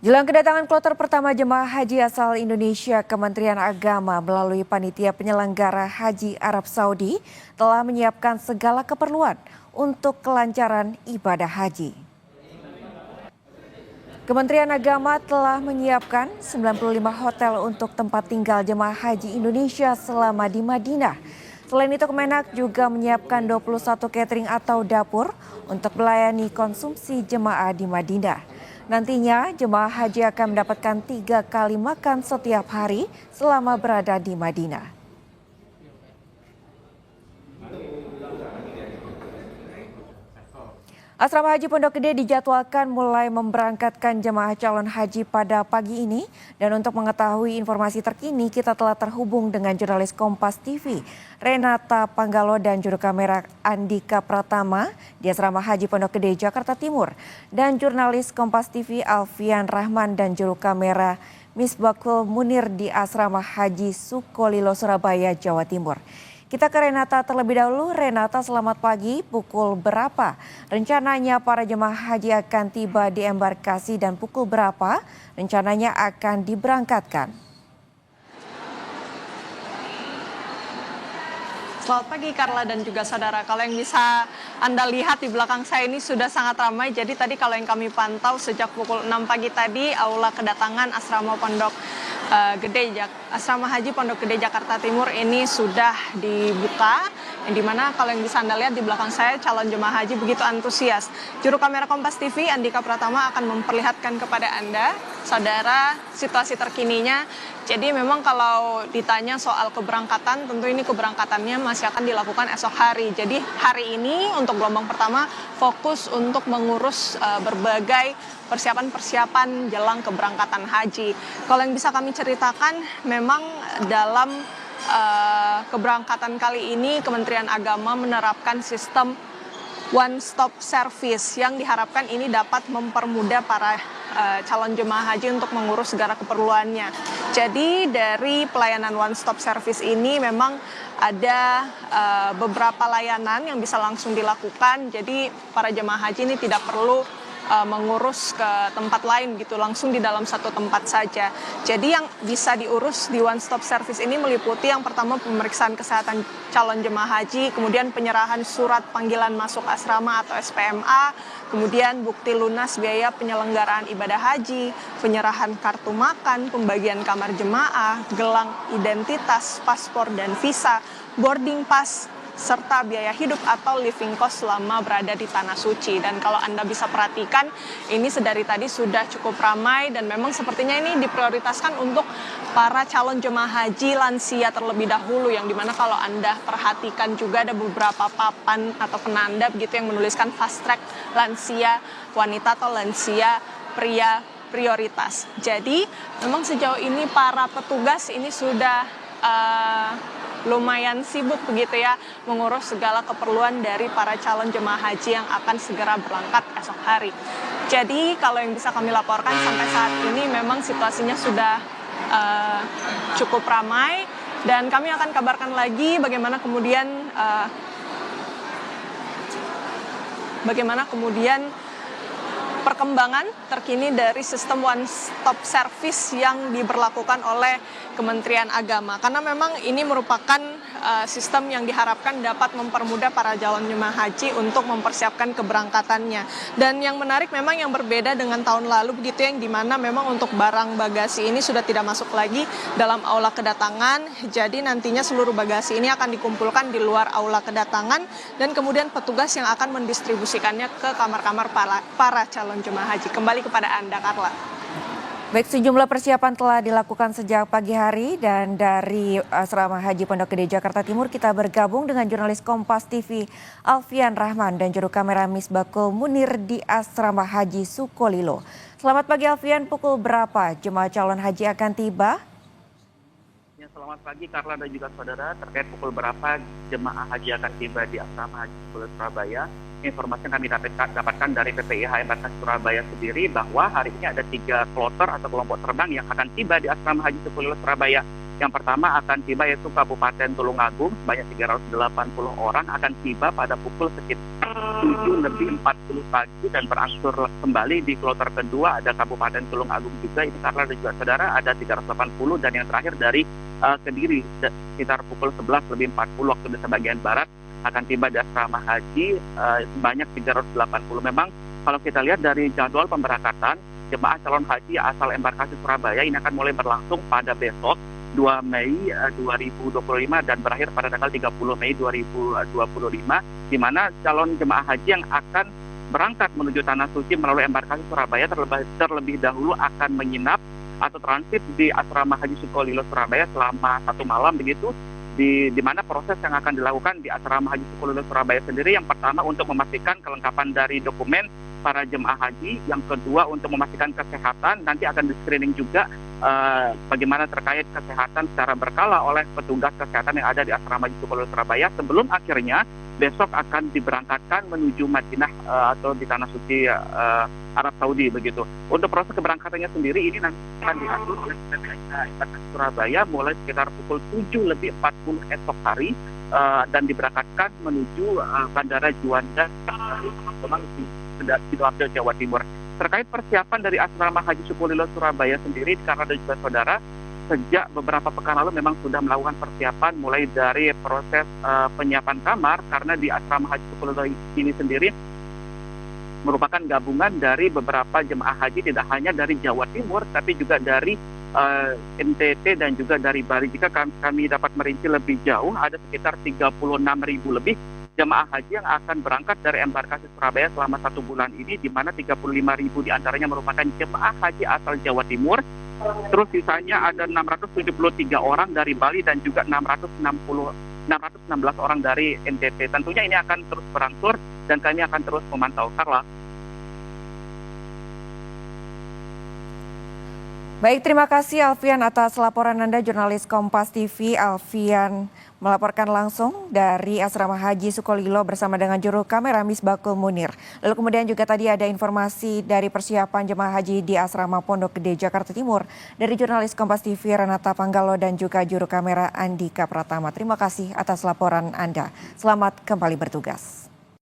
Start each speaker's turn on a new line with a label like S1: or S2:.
S1: Jelang kedatangan kloter pertama jemaah haji asal Indonesia, Kementerian Agama melalui Panitia Penyelenggara Haji Arab Saudi telah menyiapkan segala keperluan untuk kelancaran ibadah haji. Kementerian Agama telah menyiapkan 95 hotel untuk tempat tinggal jemaah haji Indonesia selama di Madinah. Selain itu, Kemenak juga menyiapkan 21 catering atau dapur untuk melayani konsumsi jemaah di Madinah. Nantinya jemaah haji akan mendapatkan 3 kali makan setiap hari selama berada di Madinah. Asrama Haji Pondok Gede dijadwalkan mulai memberangkatkan jemaah calon haji pada pagi ini. Dan untuk mengetahui informasi terkini, kita telah terhubung dengan jurnalis Kompas TV, Renata Panggalo, dan juru kamera Andika Pratama di Asrama Haji Pondok Gede, Jakarta Timur. Dan jurnalis Kompas TV Alfian Rahman dan juru kamera Misbakul Munir di Asrama Haji Sukolilo, Surabaya, Jawa Timur. Kita ke Renata terlebih dahulu. Renata, selamat pagi. Pukul berapa rencananya para jemaah haji akan tiba di embarkasi dan pukul berapa rencananya akan diberangkatkan?
S2: Selamat pagi Carla dan juga saudara. Kalau yang bisa Anda lihat di belakang saya ini sudah sangat ramai. Jadi tadi kalau yang kami pantau sejak pukul 6 pagi tadi, aula kedatangan Asrama Pondok Gede, Asrama Haji Pondok Gede Jakarta Timur ini sudah dibuka, yang dimana kalau yang bisa Anda lihat di belakang saya calon jemaah haji begitu antusias. Juru kamera Kompas TV Andika Pratama akan memperlihatkan kepada Anda, saudara, situasi terkininya. Jadi memang kalau ditanya soal keberangkatan, tentu ini keberangkatannya masih akan dilakukan esok hari. Jadi hari ini untuk gelombang pertama fokus untuk mengurus berbagai persiapan-persiapan jelang keberangkatan haji. Kalau yang bisa kami ceritakan, memang dalam keberangkatan kali ini Kementerian Agama menerapkan sistem one-stop service yang diharapkan ini dapat mempermudah para calon jemaah haji untuk mengurus segala keperluannya. Jadi dari pelayanan one-stop service ini memang ada beberapa layanan yang bisa langsung dilakukan. Jadi para jemaah haji ini tidak perlu mengurus ke tempat lain gitu, langsung di dalam satu tempat saja. Jadi yang bisa diurus di one stop service ini meliputi yang pertama pemeriksaan kesehatan calon jemaah haji, kemudian penyerahan surat panggilan masuk asrama atau SPMA, kemudian bukti lunas biaya penyelenggaraan ibadah haji, penyerahan kartu makan, pembagian kamar jemaah, gelang identitas, paspor dan visa, boarding pass, serta biaya hidup atau living cost selama berada di Tanah Suci. Dan kalau Anda bisa perhatikan, ini sedari tadi sudah cukup ramai dan memang sepertinya ini diprioritaskan untuk para calon jemaah haji lansia terlebih dahulu, yang dimana kalau Anda perhatikan juga ada beberapa papan atau penanda begitu yang menuliskan fast track lansia wanita atau lansia pria prioritas. Jadi memang sejauh ini para petugas ini sudah lumayan sibuk begitu ya, mengurus segala keperluan dari para calon jemaah haji yang akan segera berangkat esok hari. Jadi kalau yang bisa kami laporkan sampai saat ini memang situasinya sudah cukup ramai, dan kami akan kabarkan lagi bagaimana kemudian perkembangan terkini dari sistem one stop service yang diberlakukan oleh Kementerian Agama. Karena memang ini merupakan sistem yang diharapkan dapat mempermudah para calon jemaah haji untuk mempersiapkan keberangkatannya. Dan yang menarik memang yang berbeda dengan tahun lalu begitu, yang dimana memang untuk barang bagasi ini sudah tidak masuk lagi dalam aula kedatangan. Jadi nantinya seluruh bagasi ini akan dikumpulkan di luar aula kedatangan dan kemudian petugas yang akan mendistribusikannya ke kamar-kamar para calon jemaah haji. Kembali kepada Anda, Carla.
S1: Baik, sejumlah persiapan telah dilakukan sejak pagi hari, dan dari Asrama Haji Pondok Gede Jakarta Timur kita bergabung dengan jurnalis Kompas TV Alfian Rahman dan juru kamera Misbakul Munir di Asrama Haji Sukolilo. Selamat pagi Alfian, pukul berapa jemaah calon haji akan tiba?
S3: Ya, selamat pagi Carla dan juga saudara. Terkait pukul berapa jemaah haji akan tiba di Asrama Haji Sukolilo, Surabaya, informasi yang kami dapatkan dari PPIH Embarkasi Surabaya sendiri bahwa hari ini ada 3 kloter atau kelompok terbang yang akan tiba di Asrama Haji Sukolilo, Surabaya. Yang pertama akan tiba yaitu Kabupaten Tulungagung, sebanyak 380 orang akan tiba pada pukul sekitar 7:40 pagi dan berangsur kembali di kloter kedua ada Kabupaten Tulung Agung juga, ini Carla dan juga saudara, ada 380, dan yang terakhir dari Kediri sekitar pukul 11:40 waktu Indonesia bagian Barat akan tiba di asrama haji sebanyak 380. Memang kalau kita lihat dari jadwal pemberangkatan jemaah calon haji asal embarkasi Surabaya ini akan mulai berlangsung pada besok 2 Mei 2025 dan berakhir pada tanggal 30 Mei 2025, di mana calon jemaah haji yang akan berangkat menuju Tanah Suci melalui embarkasi Surabaya terlebih dahulu akan menginap atau transit di asrama haji Sukolilo Surabaya selama 1 malam begitu. Di mana proses yang akan dilakukan di asrama haji Sukolilo Surabaya sendiri, yang pertama untuk memastikan kelengkapan dari dokumen para jemaah haji, yang kedua untuk memastikan kesehatan, nanti akan di-screening juga bagaimana terkait kesehatan secara berkala oleh petugas kesehatan yang ada di asrama haji Sukolilo Surabaya sebelum akhirnya besok akan diberangkatkan menuju Madinah atau di Tanah Suci Arab Saudi begitu. Untuk proses keberangkatannya sendiri ini nanti akan diatur oleh PPIH Surabaya mulai sekitar pukul 7:40 esok hari dan diberangkatkan menuju Bandara Juanda di Sidoarjo, Jawa Timur. Terkait persiapan dari asrama haji Sukolilo Surabaya sendiri, karena ada juga saudara, sejak beberapa pekan lalu memang sudah melakukan persiapan mulai dari proses penyiapan kamar, karena di asrama haji Sukolilo ini sendiri merupakan gabungan dari beberapa jemaah haji tidak hanya dari Jawa Timur tapi juga dari NTT dan juga dari Bali. Jika kami dapat merinci lebih jauh, ada sekitar 36.000 lebih jemaah haji yang akan berangkat dari embarkasi Surabaya selama 1 bulan ini, di mana 35.000 diantaranya merupakan jemaah haji asal Jawa Timur. Terus sisanya ada 673 orang dari Bali dan juga 616 orang dari NTT. Tentunya ini akan terus berangsur dan kami akan terus memantau. Carla.
S1: Baik, terima kasih Alfian atas laporan Anda, jurnalis Kompas TV. Alfian melaporkan langsung dari Asrama Haji Sukolilo bersama dengan juru kamera Misbakul Munir. Lalu kemudian juga tadi ada informasi dari persiapan jemaah haji di Asrama Pondok Gede, Jakarta Timur dari jurnalis Kompas TV Renata Panggalo dan juga juru kamera Andika Pratama. Terima kasih atas laporan Anda. Selamat kembali bertugas.